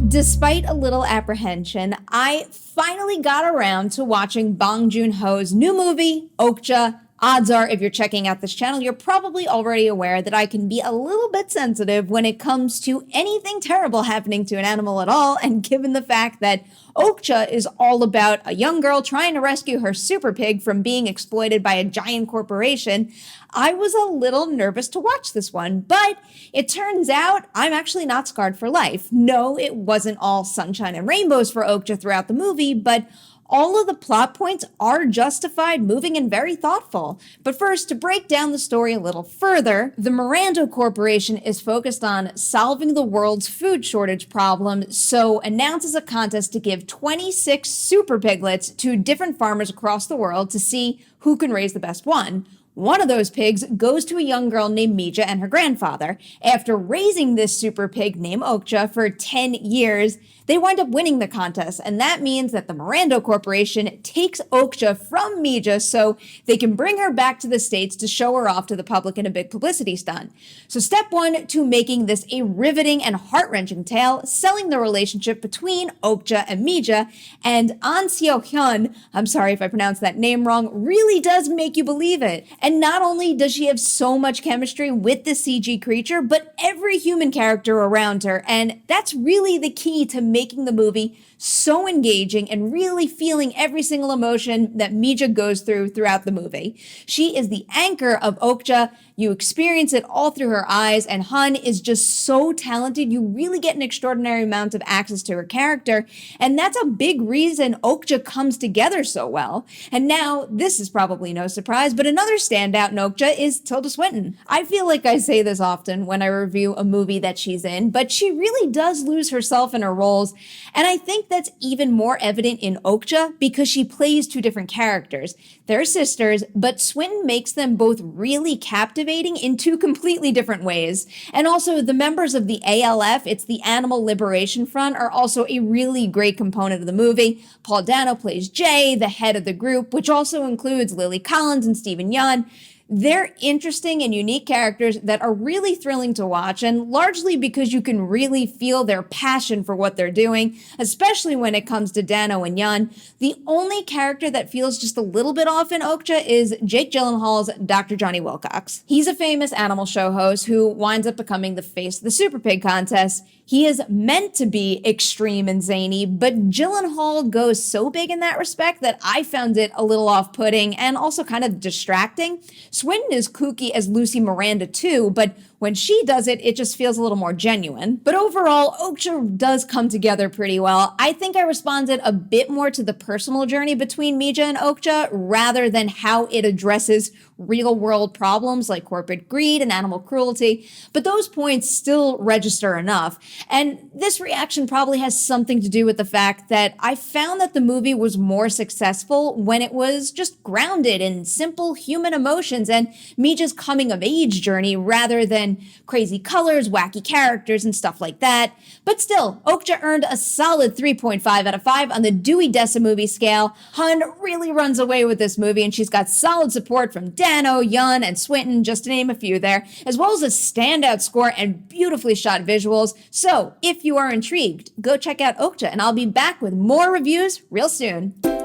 despite a little apprehension, I finally got around to watching Bong Joon-ho's new movie, Okja. Odds are, if you're checking out this channel, you're probably already aware that I can be a little bit sensitive when it comes to anything terrible happening to an animal at all, and given the fact that Okja is all about a young girl trying to rescue her super pig from being exploited by a giant corporation, I was a little nervous to watch this one, but it turns out I'm actually not scarred for life. No, it wasn't all sunshine and rainbows for Okja throughout the movie, but all of the plot points are justified, moving, and very thoughtful. But first, to break down the story a little further, the Miranda Corporation is focused on solving the world's food shortage problem, so announces a contest to give 26 super piglets to different farmers across the world to see who can raise the best one. One of those pigs goes to a young girl named Mija and her grandfather. After raising this super pig named Okja for 10 years, they wind up winning the contest, and that means that the Miranda Corporation takes Okja from Mija so they can bring her back to the States to show her off to the public in a big publicity stunt. So step one to making this a riveting and heart-wrenching tale, selling the relationship between Okja and Mija, and seo-hyun, I'm sorry if I pronounced that name wrong, really does make you believe it. And not only does she have so much chemistry with the CG creature, but every human character around her, and that's really the key to making the movie so engaging and really feeling every single emotion that Mija goes throughout the movie. She is the anchor of Okja. You experience it all through her eyes, and Han is just so talented. You really get an extraordinary amount of access to her character, and that's a big reason Okja comes together so well. And now, this is probably no surprise, but another standout in Okja is Tilda Swinton. I feel like I say this often when I review a movie that she's in, but she really does lose herself in her roles, and I think that's even more evident in Okja because she plays two different characters. They're sisters, but Swinton makes them both really captivating in two completely different ways. And also, the members of the ALF, it's the Animal Liberation Front, are also a really great component of the movie. Paul Dano plays Jay, the head of the group, which also includes Lily Collins and Stephen Yeun. They're interesting and unique characters that are really thrilling to watch, and largely because you can really feel their passion for what they're doing, especially when it comes to Dano and Yeun. The only character that feels just a little bit off in Okja is Jake Gyllenhaal's Dr. Johnny Wilcox. He's a famous animal show host who winds up becoming the face of the Super Pig contest. He is meant to be extreme and zany, but Gyllenhaal goes so big in that respect that I found it a little off-putting and also kind of distracting. Swinton is kooky as Lucy Miranda too, but when she does it, it just feels a little more genuine. But overall, Okja does come together pretty well. I think I responded a bit more to the personal journey between Mija and Okja rather than how it addresses real-world problems like corporate greed and animal cruelty, but those points still register enough. And this reaction probably has something to do with the fact that I found that the movie was more successful when it was just grounded in simple human emotions and Mija's coming-of-age journey rather than crazy colors, wacky characters, and stuff like that. But still, Okja earned a solid 3.5 out of 5 on the Dewey Decimal movie scale. Han really runs away with this movie, and she's got solid support from Dano, Yeun, and Swinton, just to name a few there, as well as a standout score and beautifully shot visuals. So, if you are intrigued, go check out Okja, and I'll be back with more reviews real soon.